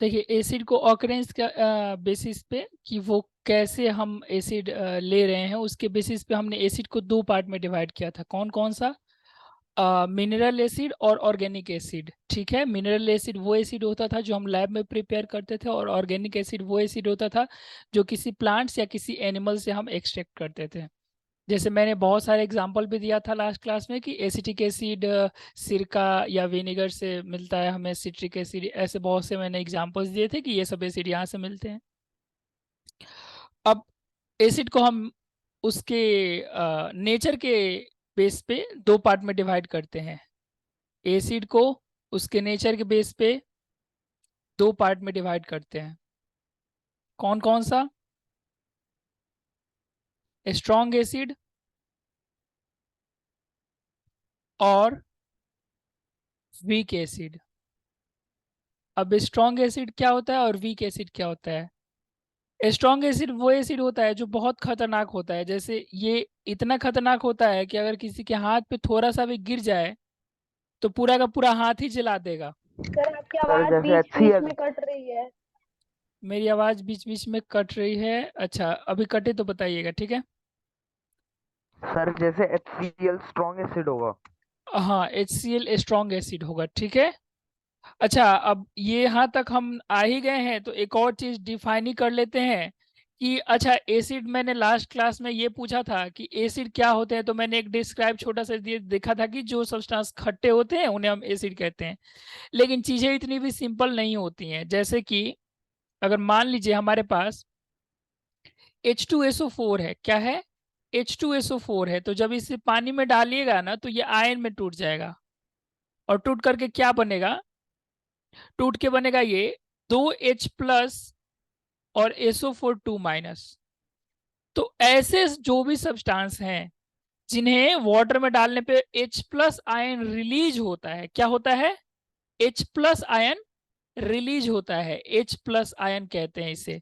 देखिए, एसिड को ऑकरेंस का बेसिस पे कि वो कैसे हम एसिड ले रहे हैं, उसके बेसिस पे हमने एसिड को दो पार्ट में डिवाइड किया था। कौन कौन सा? मिनरल एसिड और ऑर्गेनिक एसिड। ठीक है, मिनरल एसिड वो एसिड होता था जो हम लैब में प्रिपेयर करते थे, और ऑर्गेनिक एसिड वो एसिड होता था जो किसी प्लांट्स या किसी एनिमल से हम एक्सट्रैक्ट करते थे। जैसे मैंने बहुत सारे एग्जांपल भी दिया था लास्ट क्लास में कि एसिटिक एसिड सिरका या विनेगर से मिलता है हमें, सिट्रिक एसिड, ऐसे बहुत से मैंने एग्जांपल्स दिए थे कि ये सब एसिड यहाँ से मिलते हैं। अब एसिड को हम उसके नेचर के बेस पे दो पार्ट में डिवाइड करते हैं। एसिड को उसके नेचर के बेस पे दो पार्ट में डिवाइड करते हैं। कौन कौन सा? स्ट्रॉन्ग एसिड और वीक एसिड। अब स्ट्रॉन्ग एसिड क्या होता है और वीक एसिड क्या होता है? स्ट्रॉन्ग एसिड वो एसिड होता है जो बहुत खतरनाक होता है। जैसे ये इतना खतरनाक होता है कि अगर किसी के हाथ पे थोड़ा सा भी गिर जाए तो पूरा का पूरा हाथ ही जला देगा। सर आपकी सर आवाज जैसे बीच बीच HCl। में कट रही है। मेरी आवाज बीच बीच में कट रही है? अच्छा, अभी कटे तो बताइएगा, ठीक है। सर जैसे HCl स्ट्रॉन्ग एसिड होगा। हाँ, HCl स्ट्रॉन्ग एसिड होगा, ठीक है। अच्छा, अब ये यहाँ तक हम आ ही गए हैं तो एक और चीज डिफाइन ही कर लेते हैं कि अच्छा, एसिड मैंने लास्ट क्लास में ये पूछा था कि एसिड क्या होते हैं, तो मैंने एक डिस्क्राइब छोटा सा दिए देखा था कि जो सब्सटेंस खट्टे होते हैं उन्हें हम एसिड कहते हैं। लेकिन चीजें इतनी भी सिंपल नहीं होती हैं। जैसे कि अगर मान लीजिए हमारे पास H2SO4 है, क्या है? H2SO4 है, तो जब इसे पानी में डालिएगा ना तो ये आयन में टूट जाएगा, और टूट करके क्या बनेगा? टूट के बनेगा ये दो H+ और SO4 2-। तो ऐसे जो भी सब्सटेंस हैं जिन्हें वाटर में डालने पे H+ आयन रिलीज होता है, क्या होता है? H+ आयन रिलीज होता है, H+ आयन कहते हैं इसे।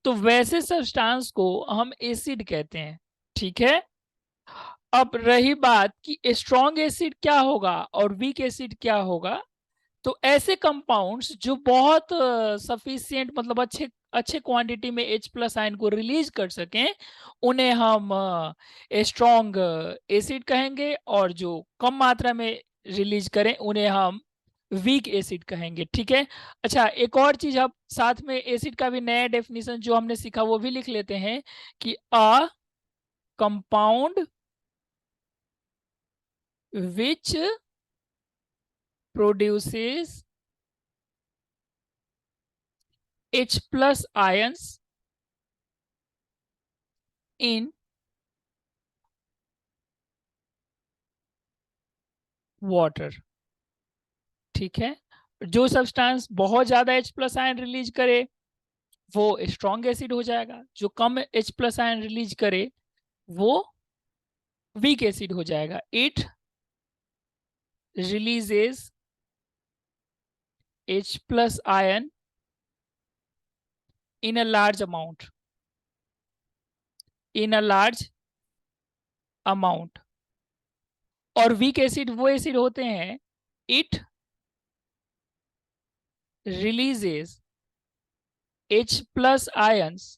तो वैसे सब्सटेंस को हम एसिड कहते हैं, ठीक है। अब रही बात कि स्ट्रॉन्ग एसिड क्या होगा और वीक एसिड क्या होगा, तो ऐसे कंपाउंड्स जो बहुत सफिशिएंट, मतलब अच्छे अच्छे क्वांटिटी में H+ आयन को रिलीज कर सकें, उन्हें हम स्ट्रॉन्ग एसिड कहेंगे, और जो कम मात्रा में रिलीज करें उन्हें हम वीक एसिड कहेंगे, ठीक है। अच्छा, एक और चीज आप साथ में एसिड का भी नया डेफिनेशन जो हमने सीखा वो भी लिख लेते हैं कि a compound which produces H+ ions in water, ठीक है। जो सब्सटेंस बहुत ज्यादा H+ आयन रिलीज करे वो स्ट्रॉन्ग एसिड हो जाएगा, जो कम H+ आयन रिलीज करे वो वीक एसिड हो जाएगा। It releases H+ ion in a large amount, in a large amount. और वीक एसिड वो एसिड होते हैं, it releases H+ ions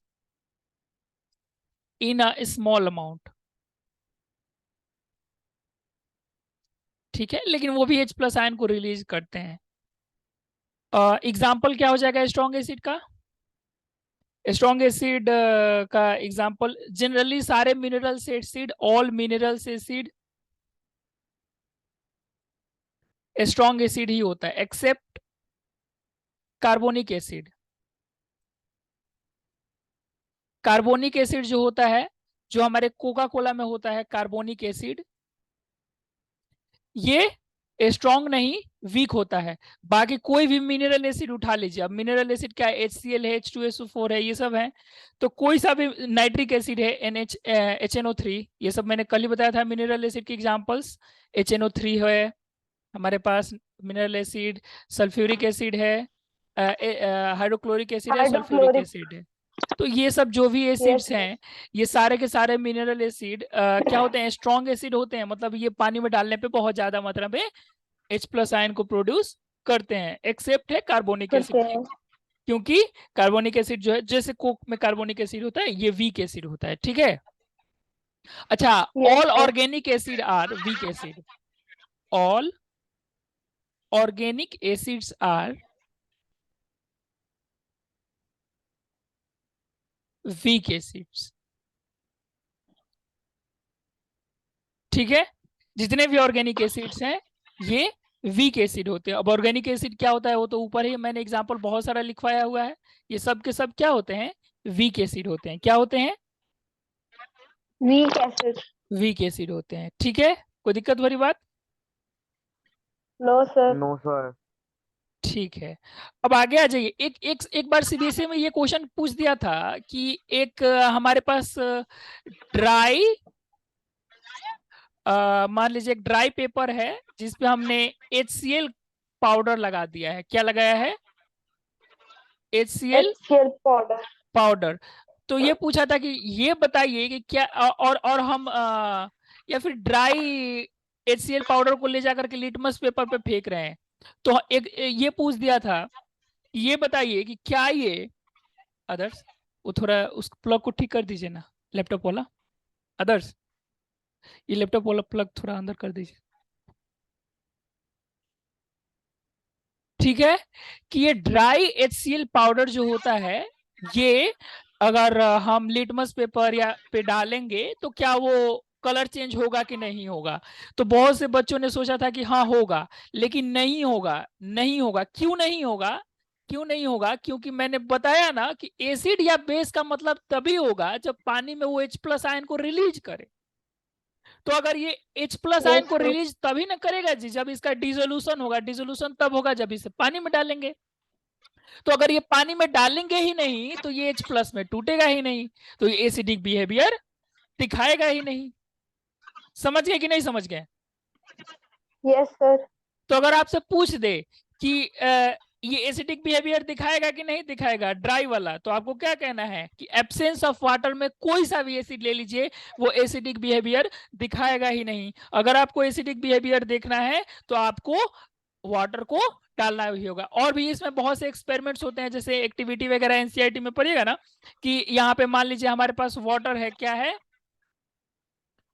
in a small amount, ठीक है, लेकिन वो भी H+ आयन को रिलीज करते हैं। एग्जाम्पल क्या हो जाएगा स्ट्रॉन्ग एसिड का? स्ट्रॉन्ग एसिड का एग्जाम्पल जनरली सारे minerals acid, all minerals acid strong acid ही होता है, except carbonic acid. Carbonic acid जो होता है, जो हमारे कोका कोला में होता है कार्बोनिक एसिड, ये स्ट्रॉन्ग नहीं, वीक होता है। बाकी कोई भी मिनरल एसिड उठा लीजिए, अब मिनरल एसिड क्या है? HCl है, H2SO4 है, ये सब है। तो कोई सा भी नाइट्रिक एसिड है, HNO3, ये सब मैंने कल ही बताया था मिनरल एसिड के एग्जांपल्स। HNO3 है हमारे पास मिनरल एसिड, सल्फ्यूरिक एसिड है, हाइड्रोक्लोरिक एसिड है, सल्फ्यूरिक हाइड्रोक्लोरिक। एसिड है। तो ये सब जो भी यस एसिड्स यस। हैं, ये सारे के सारे मिनरल एसिड क्या होते हैं? स्ट्रॉन्ग एसिड होते हैं, मतलब ये पानी में डालने पे बहुत ज्यादा मात्रा में H+ आयन को प्रोड्यूस करते हैं, एक्सेप्ट है कार्बोनिक करते एसिड। हैं। क्योंकि कार्बोनिक एसिड जो है, जैसे कोक में कार्बोनिक एसिड होता है, ये वीक एसिड होता है, ठीक है। अच्छा, yes all sir. Organic acid are weak acid. All organic acids are weak acids, ठीक है। जितने भी ऑर्गेनिक एसिड्स हैं ये वीक एसिड होते हैं। अब ऑर्गेनिक एसिड क्या होता है वो तो ऊपर ही मैंने एग्जांपल बहुत सारा लिखवाया हुआ है। ये सब के सब क्या होते हैं, वीक एसिड होते हैं। क्या होते हैं, वीक एसिड। वीक एसिड होते हैं, ठीक है। कोई दिक्कत भरी बात, नो सर। No sir. ठीक है। अब आगे आ जाइए। एक एक एक बार सीबीएसई में ये क्वेश्चन पूछ दिया था कि एक हमारे पास ड्राई, मान लीजिए एक ड्राई पेपर है जिसपे हमने HCl पाउडर लगा दिया है। क्या लगाया है, HCl HCl पाउडर। पाउडर। तो ये पूछा था कि ये बताइए कि क्या और हम या फिर ड्राई HCl पाउडर को ले जाकर के लिटमस पेपर पे फेंक रहे हैं। तो एक ये पूछ दिया था, ये बताइए कि क्या ये, अदर्स वो थोड़ा उस प्लग को ठीक कर दीजिए ना, लैपटॉप वाला। अदर्स ये लैपटॉप वाला प्लग थोड़ा अंदर कर दीजिए, ठीक है। कि ये ड्राई HCl पाउडर जो होता है, ये अगर हम लिटमस पेपर या पे डालेंगे तो क्या वो कलर चेंज होगा कि नहीं होगा। तो बहुत से बच्चों ने सोचा था कि हाँ होगा, लेकिन नहीं होगा। नहीं होगा, क्यों नहीं होगा, क्यों नहीं होगा, क्योंकि मैंने बताया ना कि एसिड या बेस का मतलब तभी होगा जब पानी में वो H+ आयन को रिलीज करे। तो अगर ये H+ आयन यस को सर। रिलीज तभी ना करेगा जी जब इसका डिसोल्यूशन होगा। डिसोल्यूशन तब होगा जब इसे पानी में डालेंगे। तो अगर ये पानी में डालेंगे ही नहीं तो ये H+ में टूटेगा ही नहीं, तो ये एसिडिक बिहेवियर दिखाएगा ही नहीं। समझ गए कि नहीं समझ गए। Yes sir. तो अगर आपसे पूछ दे कि ये एसिडिक बिहेवियर दिखाएगा कि नहीं दिखाएगा ड्राई वाला, तो आपको क्या कहना है कि एब्सेंस ऑफ वाटर में कोई सा भी एसिड ले लीजिए, वो एसिडिक बिहेवियर दिखाएगा ही नहीं। अगर आपको एसिडिक बिहेवियर देखना है तो आपको वाटर को डालना ही होगा। और भी इसमें बहुत से एक्सपेरिमेंट्स होते हैं, जैसे एक्टिविटी वगैरह एनसीईआरटी में पढ़िएगा ना, कि यहाँ पे मान लीजिए हमारे पास वाटर है, क्या है,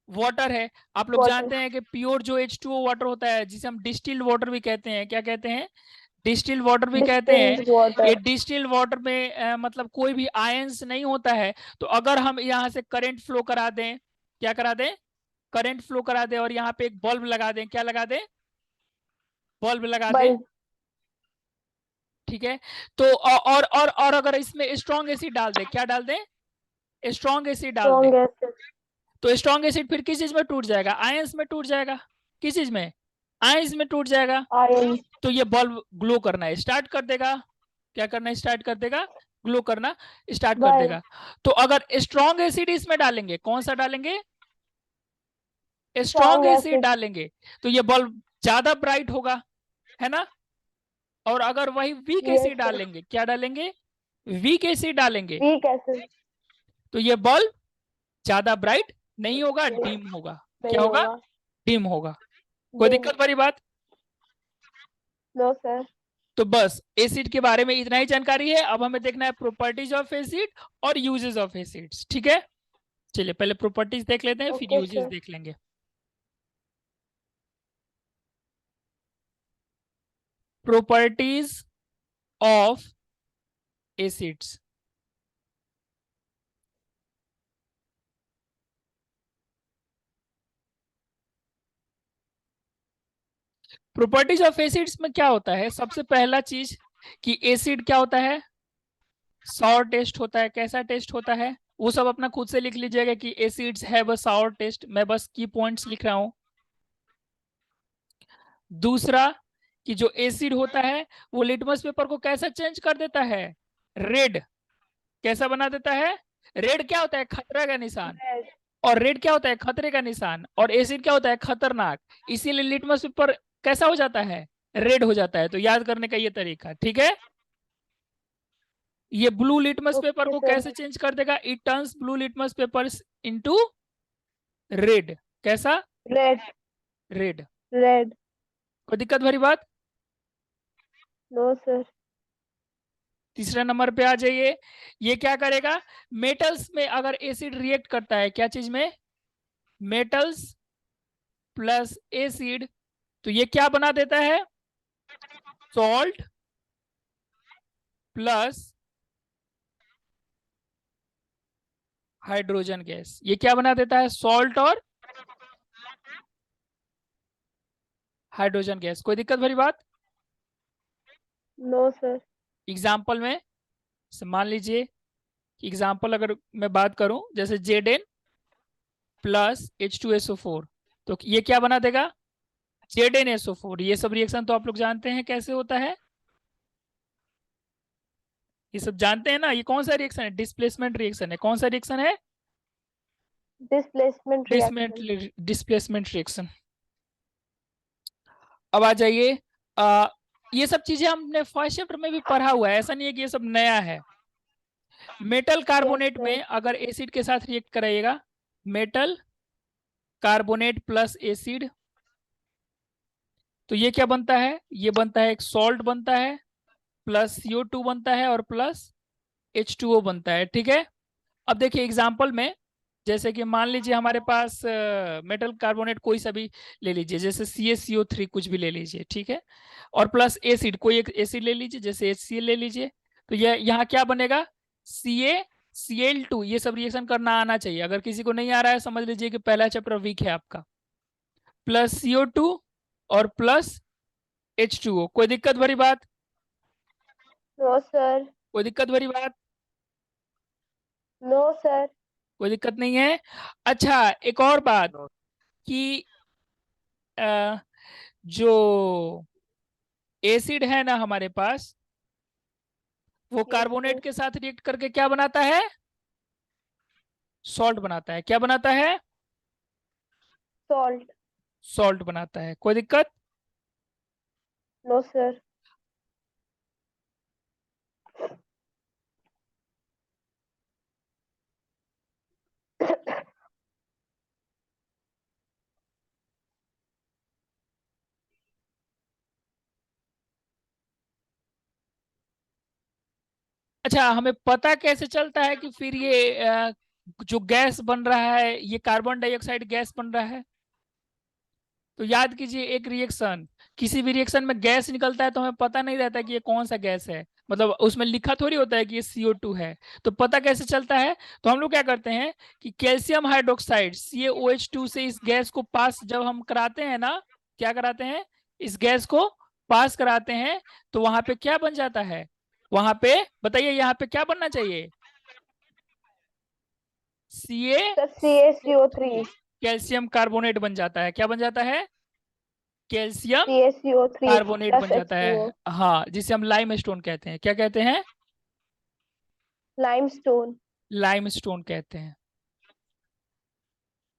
वाटर है। आप लोग वाटर। जानते हैं कि प्योर जो H2O वाटर होता है, जिसे हम डिस्टिल्ड वाटर भी कहते हैं, क्या कहते हैं, डिस्टिल्ड वाटर भी कहते हैं। डिस्टिल्ड ये वाटर। डिस्टिल्ड वाटर में मतलब कोई भी आयंस नहीं होता है। तो अगर हम यहाँ से करंट फ्लो करा दें, क्या करा दें, करंट फ्लो करा दें, और यहाँ पे एक बल्ब लगा दें, क्या लगा दें, बल्ब लगा दें, बल्ब। ठीक है। तो और अगर इसमें स्ट्रॉन्ग एसिड डाल दें, क्या डाल दें, स्ट्रॉन्ग एसिड डाल दें, स्ट्रॉन्ग एसिड। तो स्ट्रॉन्ग एसिड फिर किस चीज में टूट जाएगा, आयंस में टूट जाएगा। किस चीज में, आयंस में टूट जाएगा। आयन। तो ये बल्ब ग्लो करना स्टार्ट कर देगा। क्या करना स्टार्ट कर देगा, ग्लो करना स्टार्ट कर बल्ब। देगा। तो अगर स्ट्रॉन्ग एसिड इसमें डालेंगे, कौन सा डालेंगे, स्ट्रॉन्ग स्ट्रॉन्ग एसिड एसिड। डालेंगे, तो ये बल्ब ज्यादा ब्राइट होगा, है ना। और अगर वही वीक यस एसिड सर। डालेंगे, क्या डालेंगे, वीक एसिड डालेंगे, वीक एसिड। तो ये बल्ब ज्यादा ब्राइट नहीं होगा, डिम होगा। क्या नहीं होगा, होगा। डिम होगा। कोई डिम। दिक्कत वाली बात। No sir. तो बस एसिड के बारे में इतना ही जानकारी है। अब हमें देखना है प्रॉपर्टीज ऑफ एसिड और यूजेस ऑफ एसिड्स, ठीक है। चलिए पहले प्रॉपर्टीज देख लेते हैं, फिर ओके यूजेस सर। देख लेंगे। Properties of acids. Properties of acids में क्या होता है, सबसे पहला चीज कि एसिड क्या होता है, सॉर टेस्ट होता है। कैसा टेस्ट होता है, वो सब अपना खुद से लिख लीजिएगा कि acids have a sour taste, मैं बस की पॉइंट्स लिख रहा हूं। दूसरा कि जो एसिड होता है वो लिटमस पेपर को कैसा चेंज कर देता है, रेड। कैसा बना देता है, रेड क्या होता है, खतरा का निशान। रेड। और रेड क्या होता है, खतरे का निशान। और एसिड क्या होता है, खतरनाक। इसीलिए लिटमस पेपर कैसा हो जाता है, रेड हो जाता है। तो याद करने का ये तरीका, ठीक है। ये ब्लू लिटमस पेपर ओके को सर। कैसे चेंज कर देगा, it turns blue litmus paper into red. कैसा, रेड। रेड। रेड। कोई दिक्कत भरी बात। No sir. तीसरे नंबर पे आ जाइए। ये क्या करेगा, मेटल्स में अगर एसिड रिएक्ट करता है, क्या चीज में, मेटल्स प्लस एसिड, तो ये क्या बना देता है, सॉल्ट प्लस हाइड्रोजन गैस। ये क्या बना देता है, सॉल्ट और हाइड्रोजन गैस। कोई दिक्कत भरी बात? No sir. एग्जाम्पल में मान लीजिए, एग्जाम्पल अगर मैं बात करूं, जैसे जेड एन प्लस H2SO4, तो ये क्या बना देगा, ZnSO4। ये सब रिएक्शन तो आप लोग जानते हैं कैसे होता है, ये सब जानते हैं ना। ये कौन सा रिएक्शन है, डिस्प्लेसमेंट रिएक्शन है। कौन सा रिएक्शन है, डिस्प्लेसमेंट रिएक्शन। Displacement reaction. अब आ जाइए, आ, ये सब चीजें हमने फर्स्ट चैप्टर में भी पढ़ा हुआ है, ऐसा नहीं है कि ये सब नया है। Metal carbonate sir. में अगर एसिड के साथ रिएक्ट कराइएगा, मेटल कार्बोनेट प्लस एसिड, तो ये क्या बनता है, ये बनता है एक सॉल्ट बनता है, प्लस CO2 बनता है और प्लस H2O बनता है, ठीक है। अब देखिए एग्जाम्पल में, जैसे कि मान लीजिए हमारे पास मेटल कार्बोनेट कोई सा भी ले लीजिए, जैसे CaCO3 कुछ भी ले लीजिए, ठीक है, और प्लस एसिड, कोई एक एसिड ले लीजिए, जैसे HCl ले लीजिए, तो ये यहाँ क्या बनेगा, CaCl2। ये सब रिएक्शन करना आना चाहिए, अगर किसी को नहीं आ रहा है समझ लीजिए कि पहला चैप्टर वीक है आपका। प्लस CO2 और प्लस H2O। कोई दिक्कत भरी बात? No sir. कोई दिक्कत भरी बात? No sir. कोई दिक्कत नहीं है। अच्छा, एक और बात No. कि अ, जो एसिड है ना हमारे पास, वो यस कार्बोनेट सर। के साथ रिएक्ट करके क्या बनाता है, सॉल्ट बनाता है। क्या बनाता है, सॉल्ट। सॉल्ट बनाता है। कोई दिक्कत? No sir. अच्छा, हमें पता कैसे चलता है कि फिर ये जो गैस बन रहा है, ये कार्बन डाइऑक्साइड गैस बन रहा है? तो याद कीजिए, एक रिएक्शन, किसी भी रिएक्शन में गैस निकलता है तो हमें पता नहीं रहता कि ये कौन सा गैस है, मतलब उसमें लिखा थोड़ी होता है कि ये CO2 है। तो पता कैसे चलता है, तो हम लोग क्या करते हैं कि कैल्शियम हाइड्रोक्साइड CaOH2 से इस गैस को पास जब हम कराते हैं ना, क्या कराते हैं, इस गैस को पास कराते हैं, तो वहां पे क्या बन जाता है, वहां पे बताइए, यहाँ पे क्या बनना चाहिए, Ca, sir CaCO3। Calcium carbonate बन जाता है। क्या बन जाता है, कैल्शियम CaCO3 कार्बोनेट प्लस बन जाता H2O। है, हाँ, जिसे हम लाइम स्टोन कहते हैं। क्या कहते हैं, लाइमस्टोन। लाइम स्टोन कहते हैं।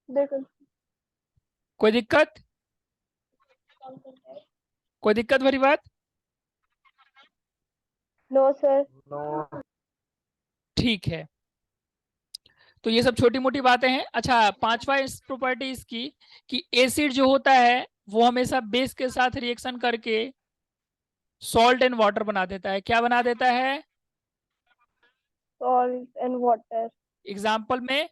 देखो। कोई दिक्कत? कोई दिक्कत भरी बात? No sir. No. ठीक है, तो ये सब छोटी मोटी बातें हैं। अच्छा, पांचवा इस प्रॉपर्टी इसकी, कि एसिड जो होता है वो हमेशा बेस के साथ रिएक्शन करके सॉल्ट एंड वाटर बना देता है। क्या बना देता है, सॉल्ट एंड वाटर। एग्जाम्पल में,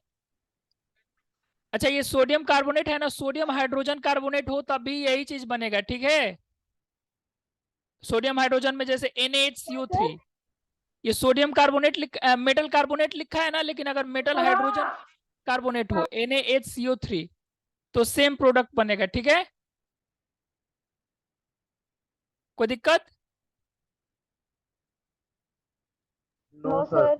अच्छा ये सोडियम कार्बोनेट है ना, सोडियम हाइड्रोजन कार्बोनेट हो तब भी यही चीज बनेगा, ठीक है। सोडियम हाइड्रोजन में जैसे NaHCO3, ये सोडियम कार्बोनेट मेटल कार्बोनेट लिखा है ना, लेकिन अगर मेटल हाइड्रोजन कार्बोनेट हो NaHCO3, तो सेम प्रोडक्ट बनेगा, ठीक है। कोई दिक्कत? No No, sir. सर।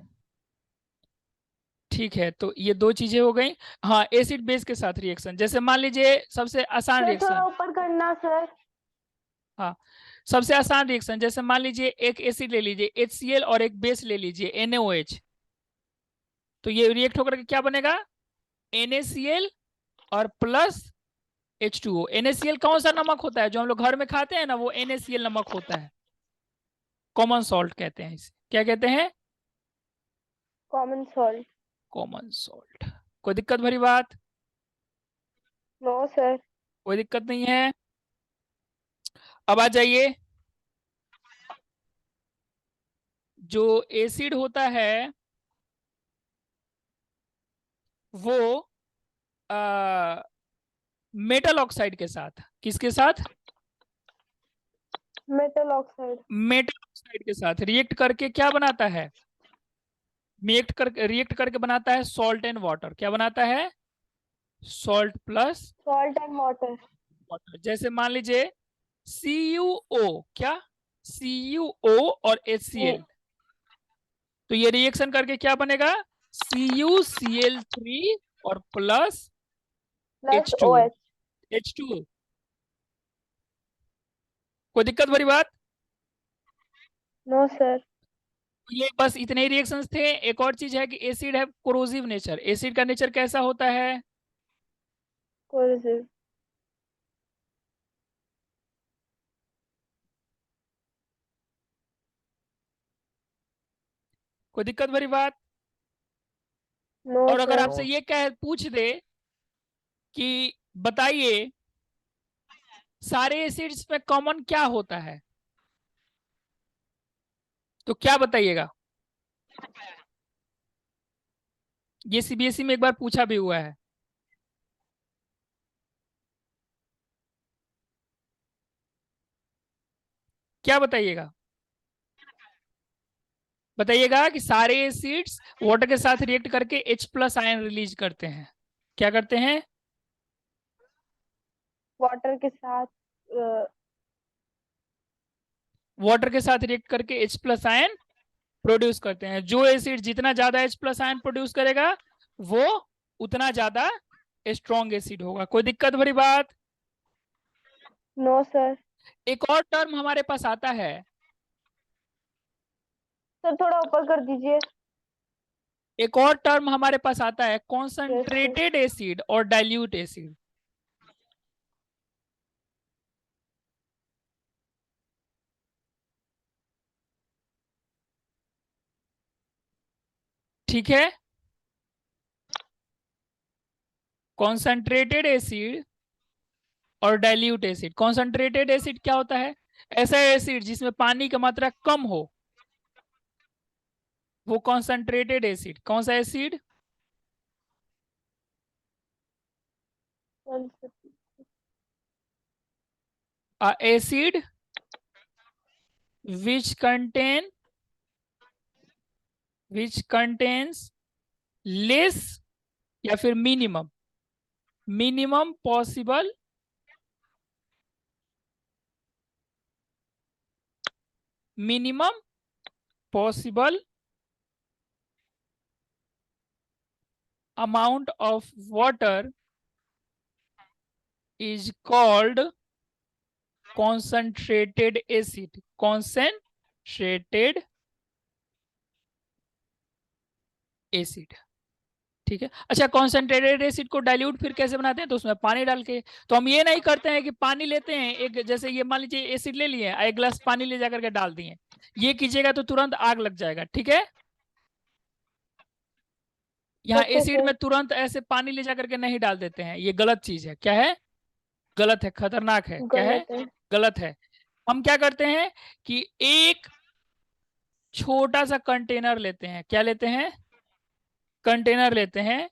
ठीक है, तो ये दो चीजें हो गई। हाँ, एसिड बेस के साथ रिएक्शन, जैसे मान लीजिए सबसे आसान सर थोड़ा रिएक्शन, ऊपर करना सर। हाँ, सबसे आसान रिएक्शन, जैसे मान लीजिए एक एसिड ले लीजिए HCl और एक बेस ले लीजिए NaOH, तो ये रिएक्ट होकर के क्या बनेगा, NaCl और प्लस H2O। NaCl कौन सा नमक होता है, जो हम लोग घर में खाते हैं ना, वो NaCl नमक होता है, कॉमन सॉल्ट कहते हैं इसे। क्या कहते हैं, कॉमन सॉल्ट। Common salt. कोई दिक्कत भरी बात? No sir. कोई दिक्कत नहीं है। अब आ जाइए, जो एसिड होता है वो मेटल ऑक्साइड के साथ, किसके साथ? Metal oxide. मेटल ऑक्साइड के साथ रिएक्ट करके क्या बनाता है? रिएक्ट करके बनाता है सॉल्ट एंड वाटर। क्या बनाता है? Salt plus salt and water. Water. जैसे मान लीजिए CuO, क्या? CuO और HCl, तो ये रिएक्शन करके क्या बनेगा? CuCl3 और plus plus H2, OH। H2। कोई दिक्कत भरी बात? No sir. ये बस इतने ही रिएक्शंस थे। एक और चीज है कि एसिड है कोरोसिव नेचर। एसिड का नेचर कैसा होता है? कोरोसिव। कोई दिक्कत भरी बात? नो और अगर सर। आपसे ये कह पूछ दे कि बताइए सारे एसिड्स में कॉमन क्या होता है, तो क्या बताइएगा? ये CBSE में एक बार पूछा भी हुआ है। क्या बताइएगा? बताइएगा कि सारे एसिड्स वाटर के साथ रिएक्ट करके H+ आयन रिलीज करते हैं। क्या करते हैं? वाटर के साथ वाटर के साथ रिएक्ट करके H+ आयन प्रोड्यूस करते हैं। जो एसिड जितना ज्यादा H+ आयन प्रोड्यूस करेगा वो उतना ज्यादा स्ट्रॉन्ग एसिड होगा। कोई दिक्कत भरी बात? No sir. एक और टर्म हमारे पास आता है। सर थोड़ा ऊपर कर दीजिए। एक और टर्म हमारे पास आता है यस सर। कॉन्सेंट्रेटेड एसिड और डाइल्यूट एसिड। ठीक है, कॉन्सेंट्रेटेड एसिड और डाइल्यूट एसिड। कॉन्सेंट्रेटेड एसिड क्या होता है? ऐसा एसिड जिसमें पानी की मात्रा कम हो, वो कॉन्सेंट्रेटेड एसिड। कौन सा acid? Acid which contains less या फिर minimum possible amount of water is called concentrated acid। concentrated acid, ठीक है। अच्छा, कॉन्सेंट्रेटेड एसिड को डाइल्यूट फिर कैसे बनाते हैं? तो उसमें पानी डाल के। तो हम ये नहीं करते हैं कि पानी लेते हैं एक, जैसे ये मान लीजिए एसिड ले लिए, एक गिलास पानी ले जाकर के डाल दिए, ये कीजिएगा तो तुरंत आग लग जाएगा। ठीक है, यहाँ ओके एसिड सर। में तुरंत ऐसे पानी ले जाकर के नहीं डाल देते हैं, ये गलत चीज है। क्या है? गलत है, खतरनाक है। क्या है? गलत है। गलत है। हम क्या करते हैं कि एक छोटा सा कंटेनर लेते हैं। क्या लेते हैं? कंटेनर लेते हैं,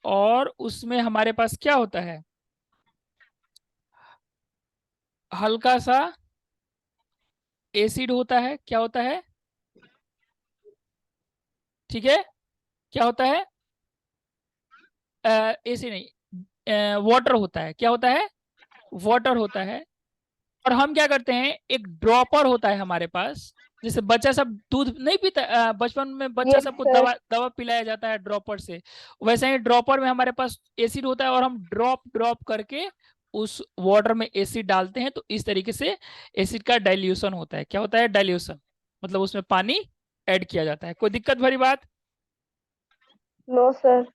और उसमें हमारे पास क्या होता है? हल्का सा एसिड होता है। क्या होता है? ठीक है, क्या होता है? एसिड नहीं, वाटर होता है। क्या होता है? वाटर होता है। और हम क्या करते हैं, एक ड्रॉपर होता है हमारे पास, जैसे बच्चा सब दूध नहीं पीता, बचपन में बच्चा यस सबको सर। दवा दवा पिलाया जाता है ड्रॉपर से, वैसे ही ड्रॉपर में हमारे पास एसिड होता है, और हम ड्रॉप ड्रॉप करके उस वाटर में एसिड डालते हैं, तो इस तरीके से एसिड का डाइल्यूशन होता है। क्या होता है? डाइल्यूशन, मतलब उसमें पानी ऐड किया जाता है। कोई दिक्कत भरी बात? No sir.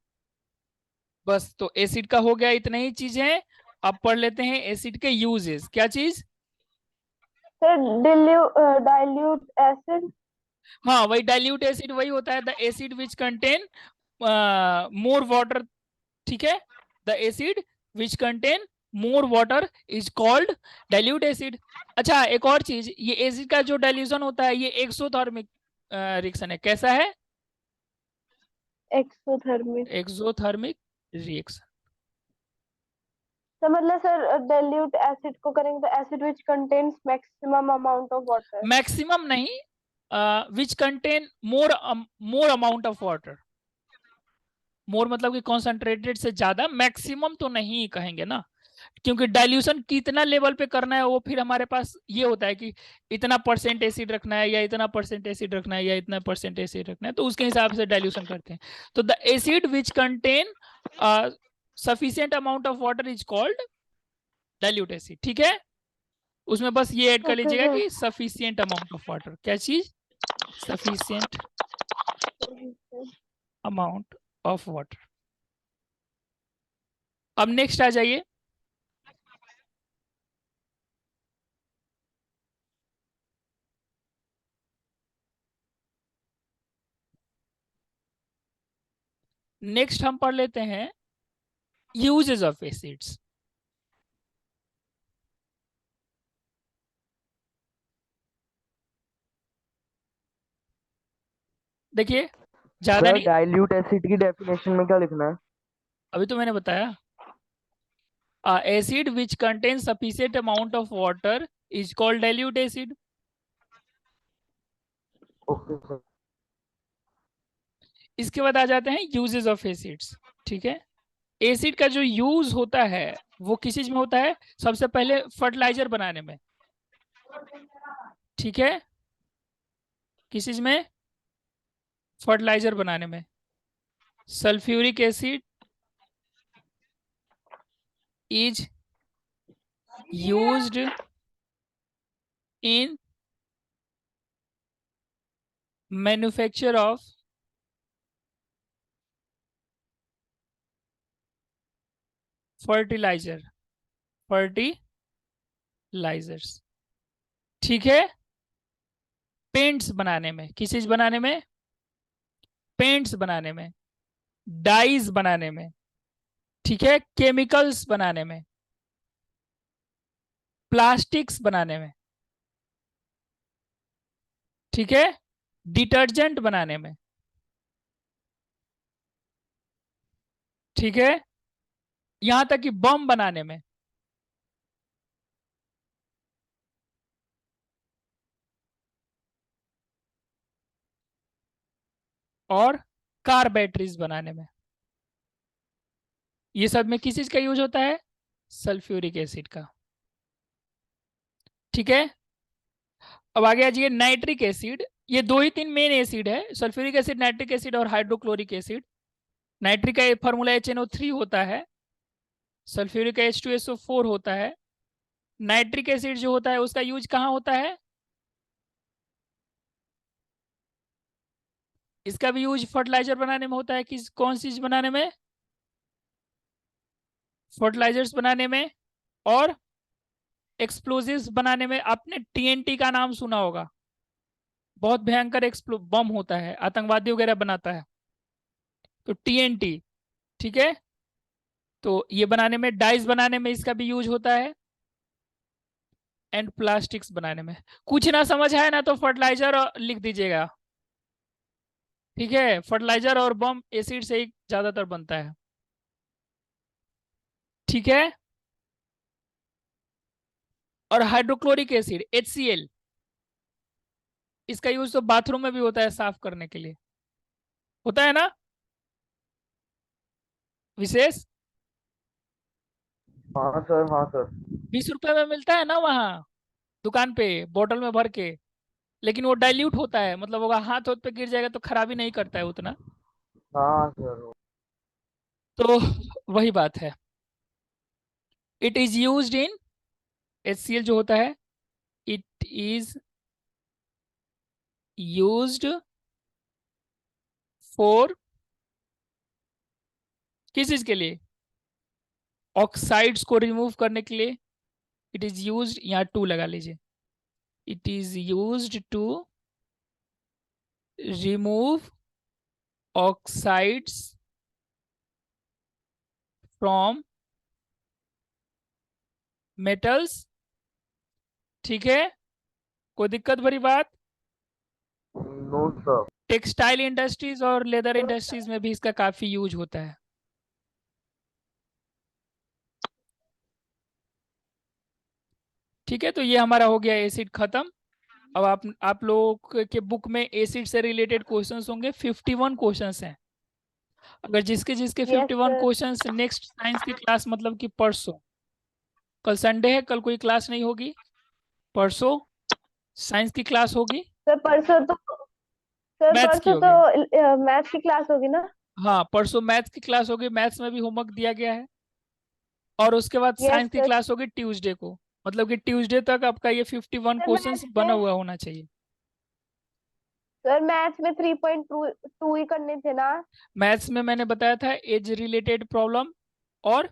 बस, तो एसिड का हो गया, इतने ही चीजें। अब पढ़ लेते हैं एसिड के यूजेस। क्या चीज? Sir dilute acid. हाँ, वही डाइल्यूट एसिड वही होता है, the acid which contain more water. ठीक है, the acid which contain more water is called dilute acid. अच्छा, एक और चीज, ये एसिड का जो डाइल्यूशन होता है ये एक्सोथर्मिक रिएक्शन है। कैसा है? एक्सोथर्मिक। Exothermic reaction. तो मतलब सर डाइल्यूट एसिड को करेंगे तो acid which contains maximum amount of water. Maximum नहीं, which contain more amount of water. More मतलब कि कॉन्सेंट्रेटेड से ज्यादा, मैक्सिमम तो नहीं कहेंगे ना, क्योंकि डाइल्यूशन कितना लेवल पे करना है वो फिर हमारे पास ये होता है कि इतना परसेंट एसिड रखना है या इतना परसेंट एसिड रखना है या इतना परसेंट एसिड रखना है, तो उसके हिसाब से डाइल्यूशन करते हैं। तो the acid which contain sufficient amount of water is called dilute acid. ठीक है, उसमें बस ये ऐड कर ओके लीजिएगा सर। कि सफिशिएंट अमाउंट ऑफ वाटर। क्या चीज? Sufficient amount of water. अब नेक्स्ट आ जाइए। नेक्स्ट हम पढ़ लेते हैं यूजेस ऑफ एसिड्स। देखिए, ज्यादा सर नहीं, डाइल्यूट एसिड की डेफिनेशन में क्या लिखना है? अभी तो मैंने बताया। Acid which contain sufficient amount of water is called dilute acid. Okay sir. इसके बाद आ जाते हैं यूजेस ऑफ एसिड्स। ठीक है, एसिड का जो यूज होता है वो किस चीज में होता है? सबसे पहले फर्टिलाइजर बनाने में। ठीक है, किस चीज में? फर्टिलाइजर बनाने में। Sulphuric acid is used in manufacture of fertilizer, fertilizers. ठीक है, पेंट्स बनाने में। किस चीज बनाने में? पेंट्स बनाने में, डाइज बनाने में। ठीक है, केमिकल्स बनाने में, प्लास्टिक्स बनाने में। ठीक है, डिटर्जेंट बनाने में। ठीक है, यहां तक कि बम बनाने में। और कार बैटरीज बनाने में। ये सब में किस चीज का यूज होता है? सल्फ्यूरिक एसिड का। ठीक है, अब आगे आ जाइए नाइट्रिक एसिड। ये दो ही तीन मेन एसिड है, सल्फ्यूरिक एसिड, नाइट्रिक एसिड और हाइड्रोक्लोरिक एसिड। नाइट्रिक का फॉर्मूला HNO3 होता है, सल्फ्यूरिक का H2SO4 होता है। नाइट्रिक एसिड जो होता है उसका यूज कहाँ होता है? इसका भी यूज फर्टिलाइजर बनाने में होता है। किस कौन सी चीज बनाने में? फर्टिलाइजर्स बनाने में और एक्सप्लोजिव्स बनाने में। आपने TNT का नाम सुना होगा, बहुत भयंकर एक्सप्लो बम होता है, आतंकवादी वगैरह बनाता है, तो TNT। ठीक है, तो ये बनाने में, डाइस बनाने में इसका भी यूज होता है, एंड प्लास्टिक्स बनाने में। कुछ ना समझ आए ना तो फर्टिलाइजर लिख दीजिएगा। ठीक है, फर्टिलाइजर और बम एसिड से ही ज्यादातर बनता है। ठीक है, और हाइड्रोक्लोरिक एसिड HCl, इसका यूज तो बाथरूम में भी होता है साफ करने के लिए, होता है ना विशेष? हाँ सर, हाँ सर। 20 रुपए में मिलता है ना वहाँ दुकान पे, बोतल में भर के। लेकिन वो डाइल्यूट होता है, मतलब होगा हाथ होथ पे गिर जाएगा तो खराबी नहीं करता है उतना। हाँ सर। तो वही बात है। It is used in, HCl जो होता है, इट इज यूज्ड फॉर, किस चीज के लिए? ऑक्साइड्स को रिमूव करने के लिए। इट इज यूज्ड, यहाँ टू लगा लीजिए, it is used to remove oxides from metals. ठीक है, कोई दिक्कत भरी बात? No sir. टेक्सटाइल इंडस्ट्रीज और लेदर इंडस्ट्रीज में भी इसका काफी यूज होता है। ठीक है, तो ये हमारा हो गया एसिड खत्म। अब आप लोगों के बुक में एसिड से रिलेटेड क्वेश्चंस होंगे, 51 क्वेश्चंस हैं। अगर जिसके जिसके yes 51 sir. Questions next science की क्लास, मतलब कि परसों, कल संडे है, कल कोई क्लास नहीं होगी, परसों साइंस की क्लास होगी, सर परसों तो मैथ्स की होगी। मैथ्स की क्लास होगी ना? हाँ, परसों मैथ्स की क्लास होगी, मैथ्स में भी होमवर्क दिया गया है। और उसके बाद यस साइंस की सर। क्लास होगी ट्यूसडे को, मतलब कि ट्यूसडे तक आपका ये 51 सर क्वेश्चंस मैथ्स बना में हुआ होना चाहिए। सर मैथ्स में 3.2 ही करने थे ना? मैथ्स में मैंने बताया था एज रिलेटेड प्रॉब्लम और